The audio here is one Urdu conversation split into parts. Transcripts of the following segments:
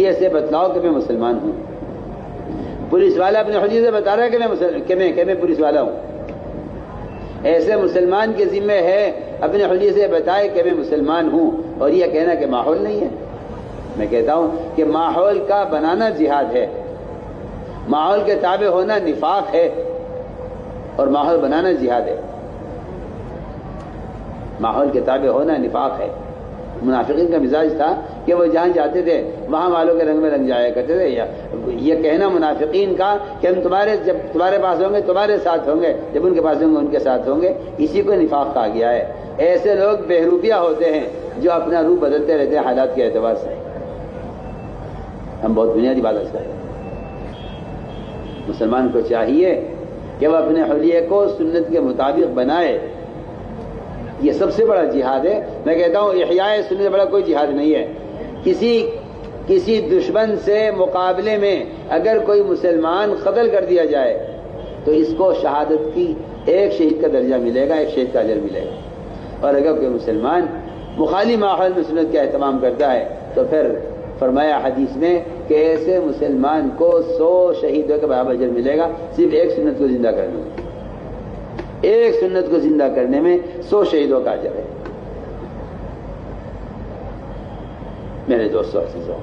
حلیے سے بتلاؤ کہ میں مسلمان ہوں. پولیس والا اپنے حلیے سے بتا رہا ہے کہ میں پولیس والا ہوں. ایسے مسلمان کے ذمہ ہے اپنے حلیے سے بتائے کہ میں مسلمان ہوں، اور یہ کہنا کہ ماحول نہیں ہے. میں کہتا ہوں کہ ماحول کا بنانا جہاد ہے، ماحول کے تابع ہونا نفاق ہے، اور ماحول بنانا جہاد ہے. ماحول کے تابع ہونا نفاق ہے. منافقین کا مزاج تھا کہ وہ جہاں جاتے تھے وہاں والوں کے رنگ میں رنگ جایا کرتے تھے. یہ کہنا منافقین کا کہ ہم جب تمہارے پاس ہوں گے تمہارے ساتھ ہوں گے، جب ان کے پاس ہوں گے ان کے ساتھ ہوں گے، اسی کو نفاق کہا گیا ہے. ایسے لوگ بہروپیہ ہوتے ہیں جو اپنا روح بدلتے رہتے ہیں حالات کے اعتبار سے. ہم بہت بنیادی بات کرتے ہیں. مسلمان کو چاہیے کہ وہ اپنے حلیے کو سنت کے مطابق بنائے. یہ سب سے بڑا جہاد ہے. میں کہتا ہوں احیاء سنت سے بڑا کوئی جہاد نہیں ہے. کسی دشمن سے مقابلے میں اگر کوئی مسلمان قتل کر دیا جائے تو اس کو شہادت کی ایک شہید کا درجہ ملے گا، ایک شہید کا اجر ملے گا. اور اگر کوئی مسلمان مخالف ماحول میں سنت کا اہتمام کرتا ہے تو پھر فرمایا حدیث میں کہ ایسے مسلمان کو 100 شہیدوں کے برابر اجر ملے گا صرف ایک سنت کو زندہ کرنے میں. ایک سنت کو زندہ کرنے میں 100 شہیدوں کا اجر ہے. میرے دوستوں عزیزوں،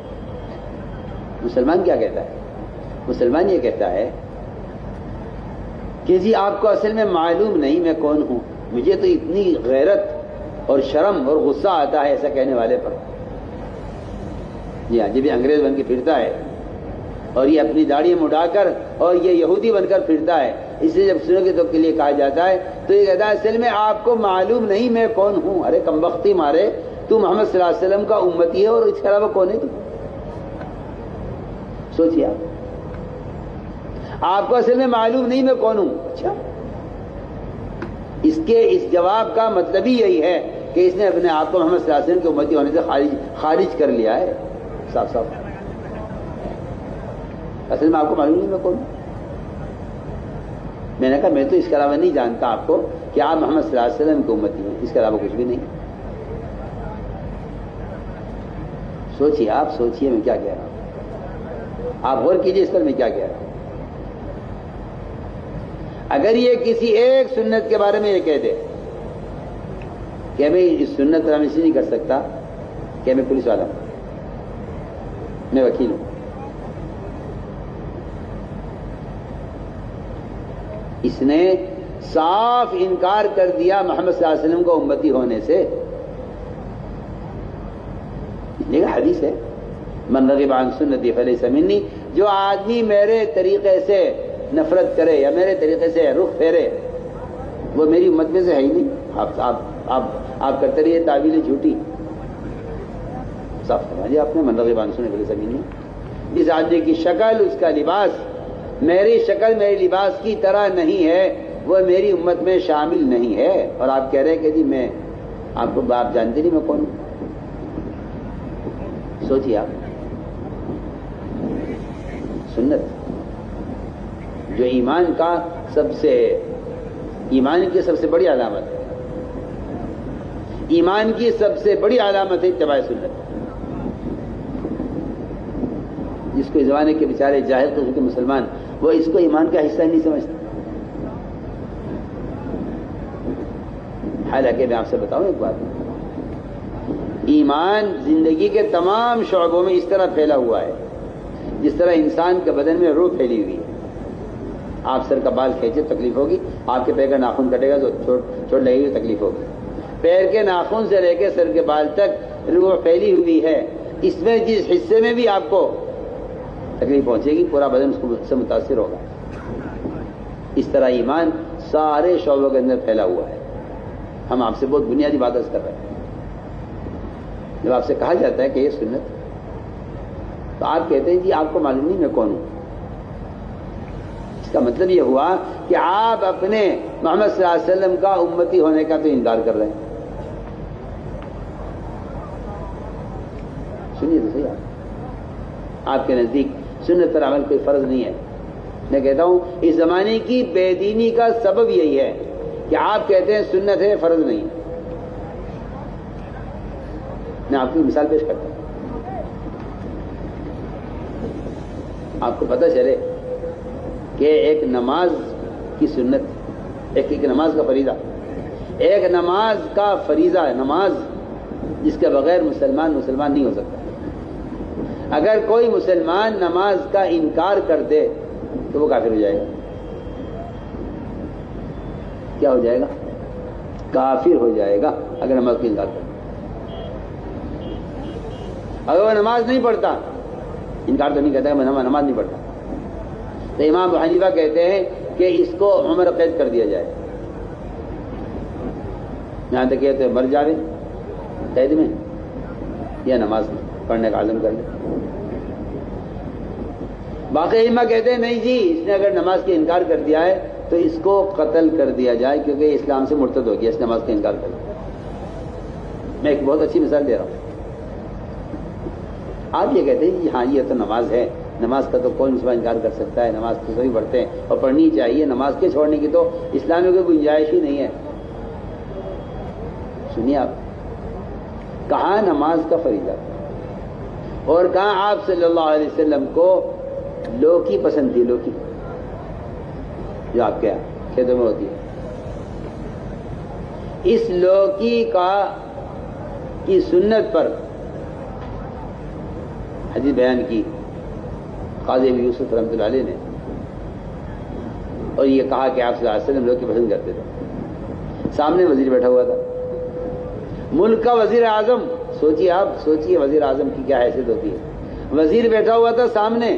مسلمان کیا کہتا ہے؟ مسلمان یہ کہتا ہے کہ جی آپ کو اصل میں معلوم نہیں میں کون ہوں. مجھے تو اتنی غیرت اور شرم اور غصہ آتا ہے ایسا کہنے والے پر. جی ہاں، جب یہ انگریز بن کے پھرتا ہے اور یہ اپنی داڑھی مڈا کر اور یہ یہودی بن کر پھرتا ہے، اس لیے جب سنو کے تو کے لیے کہا جاتا ہے تو یہ کہتا ہے اصل میں آپ کو معلوم نہیں میں کون ہوں. ارے کمبختی مارے، تو محمد صلی اللہ علیہ وسلم کا امتی ہے اور اس کے علاوہ کون ہے تو؟ سوچیے آپ کو اصل میں معلوم نہیں میں کون ہوں. اچھا، اس جواب کا مطلب ہی یہی ہے کہ اس نے اپنے آپ کو محمد صلی اللہ علیہ وسلم کے امتی ہونے سے خارج کر لیا ہے. صاف صاف اصل میں آپ کو معلوم نہیں میں کون ہوں. میں نے کہا میں تو اس کے علاوہ نہیں جانتا آپ کو کہ آپ محمد صلی اللہ علیہ وسلم کے امتی ہیں، اس کے علاوہ کچھ بھی نہیں. سوچیے، آپ سوچیے میں کیا کہہ رہا ہوں. آپ غور کیجیے اس پر میں کیا کہہ رہا ہوں. اگر یہ کسی ایک سنت کے بارے میں یہ کہہ دے کہ میں اس سنت پر نہیں کر سکتا کہ میں پولیس والا ہوں، میں وکیل ہوں، اس نے صاف انکار کر دیا محمد صلی اللہ علیہ وسلم کو امتی ہونے سے. یہ حدیث ہے، من رغب عن سنتی فلیس منی. جو آدمی میرے طریقے سے نفرت کرے یا میرے طریقے سے رخ پھیرے وہ میری امت میں سے ہے ہی نہیں. آپ کرتے رہیے تعویلیں جھوٹی. صاف فرمائیے آپ نے من رغب عن سنتی فلیس منی. جس آدمی کی شکل، اس کا لباس میری شکل میرے لباس کی طرح نہیں ہے وہ میری امت میں شامل نہیں ہے. اور آپ کہہ رہے ہیں کہ جی میں آپ جانتے نہیں میں کون ہوں. سوچیے آپ، سنت جو ایمان کی سب سے بڑی علامت ہے، ایمان کی سب سے بڑی علامت ہے اتباع سنت. جس کو اس زمانے کے بیچارے جاہل قسم کے مسلمان وہ اس کو ایمان کا حصہ نہیں سمجھتے. حالانکہ میں آپ سے بتاؤں ایک بات، ایمان زندگی کے تمام شعبوں میں اس طرح پھیلا ہوا ہے جس طرح انسان کے بدن میں روح پھیلی ہوئی ہے. آپ سر کا بال کھینچے تکلیف ہوگی، آپ کے پیر کا ناخن کٹے گا تو چوٹ لگے گی تکلیف ہوگی. پیر کے ناخن سے لے کے سر کے بال تک روح پھیلی ہوئی ہے. اس میں جس حصے میں بھی آپ کو تکلیف پہنچے گی پورا بدن اس سے متاثر ہوگا. اس طرح ایمان سارے شعبوں کے اندر پھیلا ہوا ہے. ہم آپ سے بہت بنیادی بات کر رہے ہیں. جب آپ سے کہا جاتا ہے کہ یہ سنت تو آپ کہتے ہیں جی آپ کو معلوم نہیں میں کون ہوں. اس کا مطلب یہ ہوا کہ آپ اپنے محمد صلی اللہ علیہ وسلم کا امتی ہونے کا تو انکار کر رہے ہیں. سنیے تو صحیح، آپ کے نزدیک سنت پر عمل کوئی فرض نہیں ہے. میں کہتا ہوں اس زمانے کی بے دینی کا سبب یہی ہے کہ آپ کہتے ہیں سنت ہے فرض نہیں. میں آپ کی مثال پیش کرتا ہوں. آپ کو پتہ چلے کہ ایک نماز کی سنت، ایک نماز کا فریضہ، ایک نماز کا فریضہ ہے، نماز جس کے بغیر مسلمان نہیں ہو سکتا۔ اگر کوئی مسلمان نماز کا انکار کر دے تو وہ کافر ہو جائے گا۔ کیا ہو جائے گا؟ کافر ہو جائے گا اگر نماز کا انکار کر دے۔ اگر وہ نماز نہیں پڑھتا، انکار تو نہیں کرتا کہ میں نماز نہیں پڑھتا، تو امام ابو حنیفہ کہتے ہیں کہ اس کو عمر قید کر دیا جائے، یہاں تک کہتے مر جاوے قید میں یا نماز پڑھنے کا عزم کر لے۔ باقی ائمہ کہتے ہیں نہیں جی، اس نے اگر نماز کا انکار کر دیا ہے تو اس کو قتل کر دیا جائے، کیونکہ اسلام سے مرتد ہو گیا اس نماز کا انکار کر دیا۔ میں ایک بہت اچھی مثال دے رہا ہوں۔ آپ یہ کہتے ہیں جی ہاں یہ تو نماز ہے، نماز کا تو کوئی مسلمان انکار کر سکتا ہے، نماز تو سبھی پڑھتے ہیں اور پڑھنی چاہیے، نماز کے چھوڑنے کی تو اسلام میں کوئی گنجائش ہی نہیں ہے۔ سنیے، آپ کہاں نماز کا فریضہ اور کہاں آپ صلی اللہ علیہ وسلم کو لوکی پسند تھی، لوکی جو آپ کے کھیتوں میں ہوتی ہے، اس لوکی کی سنت پر حدیث بیان کی قاضی ابو یوسف رحمۃ اللہ علیہ نے، اور یہ کہا کہ آپ صلی اللہ علیہ وسلم لوکی پسند کرتے تھے۔ سامنے وزیر بیٹھا ہوا تھا، ملک کا وزیر اعظم، سوچیے آپ، سوچیے وزیر اعظم کی کیا حیثیت ہوتی ہے۔ وزیر بیٹھا ہوا تھا سامنے،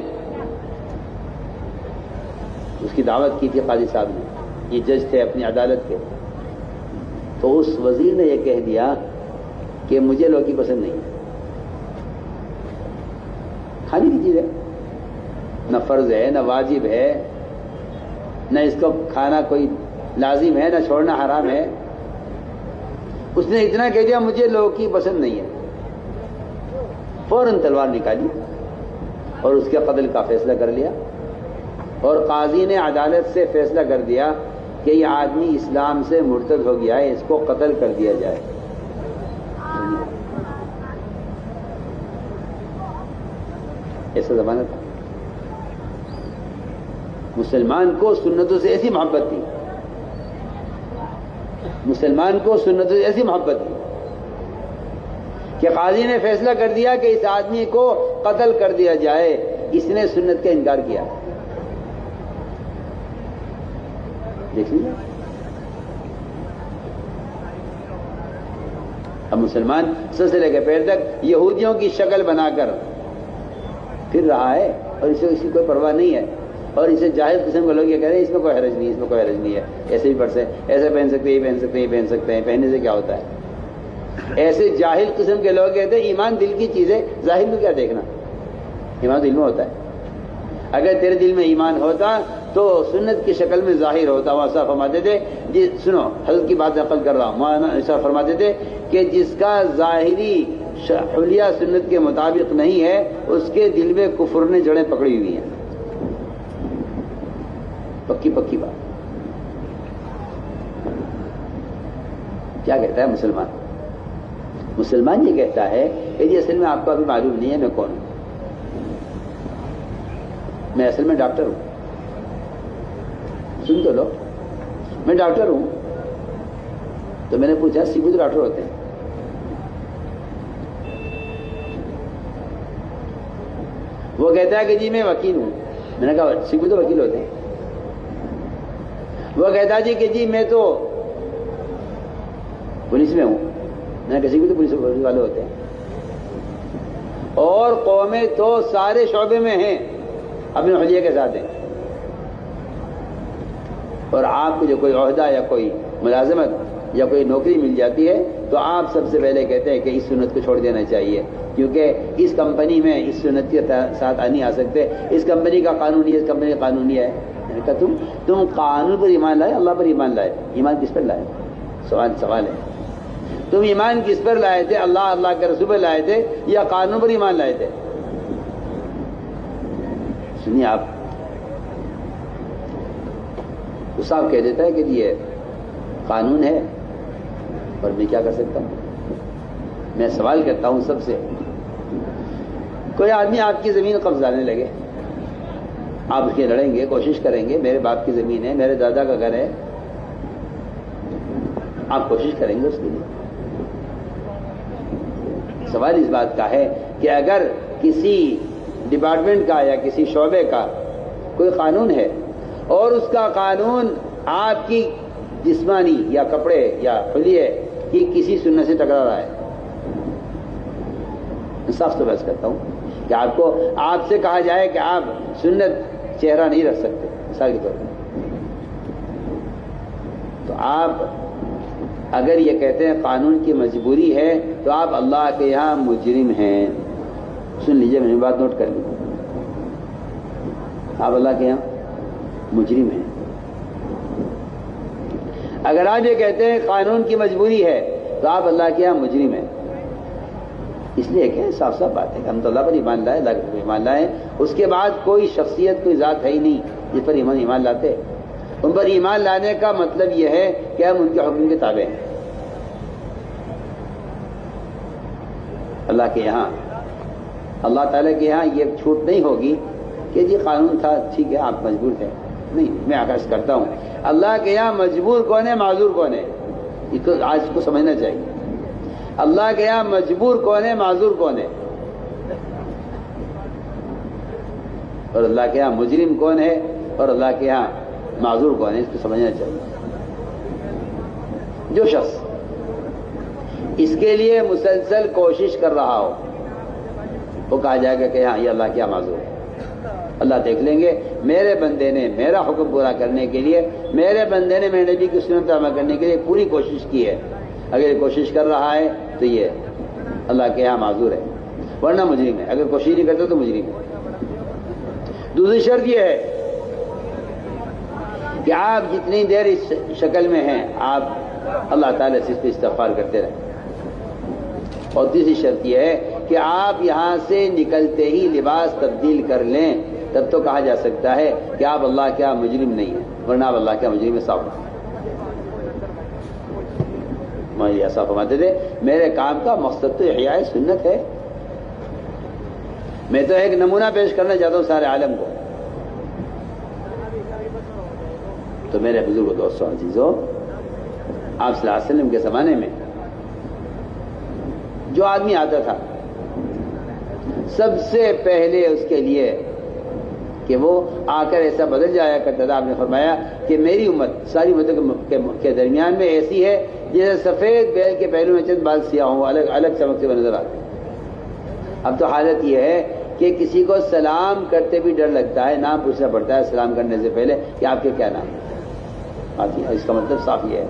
اس کی دعوت کی تھی قاضی صاحب نے، یہ جج تھے اپنی عدالت کے، تو اس وزیر نے یہ کہہ دیا کہ مجھے لوکی پسند نہیں ہے، کھانے کی چیز ہے، نہ فرض ہے نہ واجب ہے، نہ اس کو کھانا کوئی لازم ہے نہ چھوڑنا حرام ہے، اس نے اتنا کہہ دیا مجھے لوکی پسند نہیں ہے، فوراً تلوار نکالی اور اس کے قتل کا فیصلہ کر لیا، اور قاضی نے عدالت سے فیصلہ کر دیا کہ یہ آدمی اسلام سے مرتد ہو گیا ہے، اس کو قتل کر دیا جائے۔ ایسا زمانہ تھا، مسلمان کو سنتوں سے ایسی محبت تھی، مسلمان کو سنتوں سے ایسی محبت تھی کہ قاضی نے فیصلہ کر دیا کہ اس آدمی کو قتل کر دیا جائے، اس نے سنت کا انکار کیا۔ دیکھیے اب مسلمان سر سے لے کے پیر تک یہودیوں کی شکل بنا کر پھر رہا ہے، اور اسے اس کی کوئی پرواہ نہیں ہے، اور اسے جاہل قسم کے لوگ یہ کہہ رہے ہیں اس میں کوئی حرج نہیں، اس میں کوئی حرج نہیں ہے، ایسے بھی پڑھ سکتے، ایسے پہن سکتے، یہ پہن سکتے، یہ پہن سکتے ہیں، پہننے سے کیا ہوتا ہے؟ ایسے جاہل قسم کے لوگ کہتے ہیں ایمان دل کی چیز ہے، ظاہر کو کیا دیکھنا، ایمان دل میں ہوتا ہے۔ اگر تیرے دل میں ایمان ہوتا تو سنت کی شکل میں ظاہر ہوتا۔ وہاں صاحب فرماتے تھے، سنو حضرت کی بات نقل کر رہا ہوں، مولانا صاحب فرماتے تھے کہ جس کا ظاہری حلیہ سنت کے مطابق نہیں ہے اس کے دل میں کفر نے جڑیں پکڑی ہوئی ہیں، پکی پکی بات۔ کیا کہتا ہے مسلمان؟ مسلمان یہ کہتا ہے کہ جی اصل میں آپ کو ابھی معلوم نہیں ہے میں کون ہوں، میں اصل میں ڈاکٹر ہوں، سن تو لو، میں ڈاکٹر ہوں۔ تو میں نے پوچھا سیکھو تو ڈاکٹر ہوتے ہیں؟ وہ کہتا ہے کہ جی میں وکیل ہوں۔ میں نے کہا سیکھو تو وکیل ہوتے ہیں؟ وہ کہتا ہے کہ جی میں تو پولیس میں ہوں۔ میں نے کہا سیکھو تو پولیس والے ہوتے ہیں؟ اور قومیں تو سارے شعبے میں ہیں، اپنے حلیے کے ساتھ ہیں، اور آپ کو جو کوئی عہدہ یا کوئی ملازمت یا کوئی نوکری مل جاتی ہے تو آپ سب سے پہلے کہتے ہیں کہ اس سنت کو چھوڑ دینا چاہیے، کیونکہ اس کمپنی میں اس سنت کے ساتھ نہیں آ سکتے، اس کمپنی کا قانون یہ، اس کمپنی کا قانون یہ ہے۔ میں نے کہا تم قانون پر ایمان لائے، اللہ پر ایمان لائے، ایمان کس پر لائے؟ سوال ہے، تم ایمان کس پر لائے تھے؟ اللہ کے رسول پر لائے تھے یا قانون پر ایمان لائے تھے؟ سنیے آپ، صاحب کہہ دیتا ہے کہ یہ قانون ہے اور میں کیا کر سکتا ہوں؟ میں سوال کرتا ہوں سب سے، کوئی آدمی آپ کی زمین قبضانے لگے، آپ اس کے لڑیں گے، کوشش کریں گے، میرے باپ کی زمین ہے، میرے دادا کا گھر ہے، آپ کوشش کریں گے اس کے لیے۔ سوال اس بات کا ہے کہ اگر کسی ڈپارٹمنٹ کا یا کسی شعبے کا کوئی قانون ہے اور اس کا قانون آپ کی جسمانی یا کپڑے یا حلیے کی کسی سنت سے ٹکرا رہا ہے، صاف تو بحث کرتا ہوں کہ آپ سے کہا جائے کہ آپ سنت چہرہ نہیں رکھ سکتے مثال کے طور پر، تو آپ اگر یہ کہتے ہیں قانون کی مجبوری ہے تو آپ اللہ کے یہاں مجرم ہیں۔ سن لیجئے، میں نے بات نوٹ کر لی، آپ اللہ کے یہاں مجرم ہیں۔ اگر آپ یہ کہتے ہیں قانون کی مجبوری ہے تو آپ اللہ کے یہاں مجرم ہیں۔ اس لیے کہ صاف صاف بات ہے کہ ہم تو اللہ پر ایمان لائے، اللہ پر ایمان لائے، اس کے بعد کوئی شخصیت کوئی ذات ہے ہی نہیں جس پر ایمان لاتے۔ ان پر ایمان لانے کا مطلب یہ ہے کہ ہم ان کے حکم کے تابع ہیں۔ اللہ کے یہاں، اللہ تعالیٰ کے یہاں یہ چھوٹ نہیں ہوگی کہ جی قانون تھا ٹھیک ہے آپ مجبور تھے، نہیں، میں عکس کرتا ہوں اللہ کے یہاں مجبور کون ہے، معذور کون ہے، یہ تو آج کو سمجھنا چاہیے۔ اللہ کے یہاں مجبور کون ہے، معذور کون ہے، اور اللہ کے یہاں مجرم کون ہے اور اللہ کے یہاں معذور کون ہے، اس کو سمجھنا چاہیے۔ جو شخص اس کے لیے مسلسل کوشش کر رہا ہو وہ کہا جائے گا کہ ہاں یہ اللہ کیا معذور ہے۔ اللہ دیکھ لیں گے میرے بندے نے میرا حکم پورا کرنے کے لیے، میرے بندے نے میرے نبی کی سنت عمل کرنے کے لیے پوری کوشش کی ہے، اگر یہ کوشش کر رہا ہے تو یہ اللہ کے یہاں معذور ہے، ورنہ مجرم ہے۔ اگر کوشش نہیں کرتا تو مجرم ہے۔ دوسری شرط یہ ہے کہ آپ جتنی دیر اس شکل میں ہیں آپ اللہ تعالیٰ سے اس پہ استغفار کرتے رہیں، اور تیسری شرط یہ ہے کہ آپ یہاں سے نکلتے ہی لباس تبدیل کر لیں، تب تو کہا جا سکتا ہے کہ آپ اللہ کیا مجرم نہیں ہیں، ورنہ آپ اللہ کیا مجرم صاف ہیں۔ میں ایسا فرماتے تھے میرے کام کا مقصد تو احیاء سنت ہے، میں تو ایک نمونہ پیش کرنا چاہتا ہوں سارے عالم کو۔ تو میرے بزرگ دوستوں عزیزوں، آپ صلی اللہ علیہ وسلم کے زمانے میں جو آدمی آتا تھا سب سے پہلے اس کے لیے کہ وہ آ کر ایسا بدل جایا کرتا تھا، آپ نے فرمایا کہ میری امت ساری امتوں کے درمیان میں ایسی ہے جیسے سفید بیل کے پہلو میں چند بال سیاہ ہوں، الگ الگ چمکتے ہوئے نظر آتے ہیں۔ اب تو حالت یہ ہے کہ کسی کو سلام کرتے بھی ڈر لگتا ہے، نام پوچھنا پڑتا ہے سلام کرنے سے پہلے کہ آپ کے کیا نام ہے۔ اس کا مطلب صاف یہ ہے،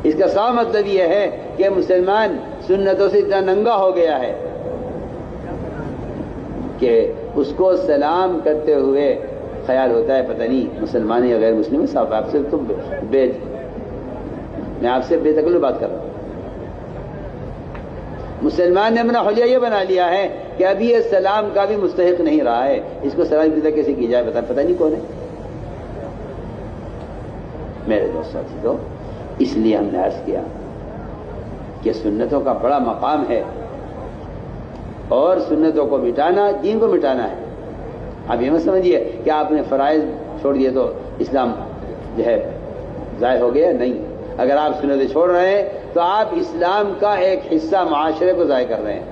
اس کا صاف مطلب یہ ہے کہ مسلمان سنتوں سے اتنا ننگا ہو گیا ہے کہ اس کو سلام کرتے ہوئے خیال ہوتا ہے پتہ نہیں مسلمان یا غیر مسلم ہے۔ صاحب آپ سے تو میں آپ سے بے تکلف بات کر رہا ہوں۔ مسلمان نے اپنا حلیہ یہ بنا لیا ہے کہ ابھی یہ سلام کا بھی مستحق نہیں رہا ہے، اس کو سلام کی کیسے کی جائے پتہ نہیں کون ہے۔ میرے دوستوں، اس لیے ہم نے عرض کیا کہ سنتوں کا بڑا مقام ہے اور سنتوں کو مٹانا دین کو مٹانا ہے۔ آپ یہ مت سمجھیے کہ آپ نے فرائض چھوڑ دیے تو اسلام جو ہے ضائع ہو گیا، نہیں۔ اگر آپ سنتیں چھوڑ رہے ہیں تو آپ اسلام کا ایک حصہ معاشرے کو ضائع کر رہے ہیں۔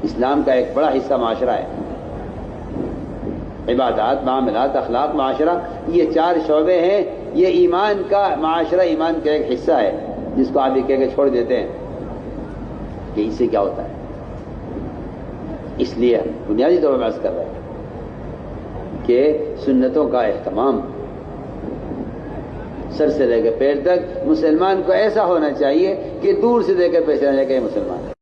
اسلام کا ایک بڑا حصہ معاشرہ ہے، عبادات، معاملات، اخلاق، معاشرہ، یہ چار شعبے ہیں، یہ ایمان کا معاشرہ، ایمان کا ایک حصہ ہے جس کو آپ یہ کہہ کے چھوڑ دیتے ہیں کہ اس سے کیا ہوتا ہے۔ اس لیے بنیادی طور پر عرض کر رہے ہیں کہ سنتوں کا اہتمام سر سے لے کے پیر تک مسلمان کو ایسا ہونا چاہیے کہ دور سے دیکھ کر پہچانا جائے کہ یہ مسلمان ہے۔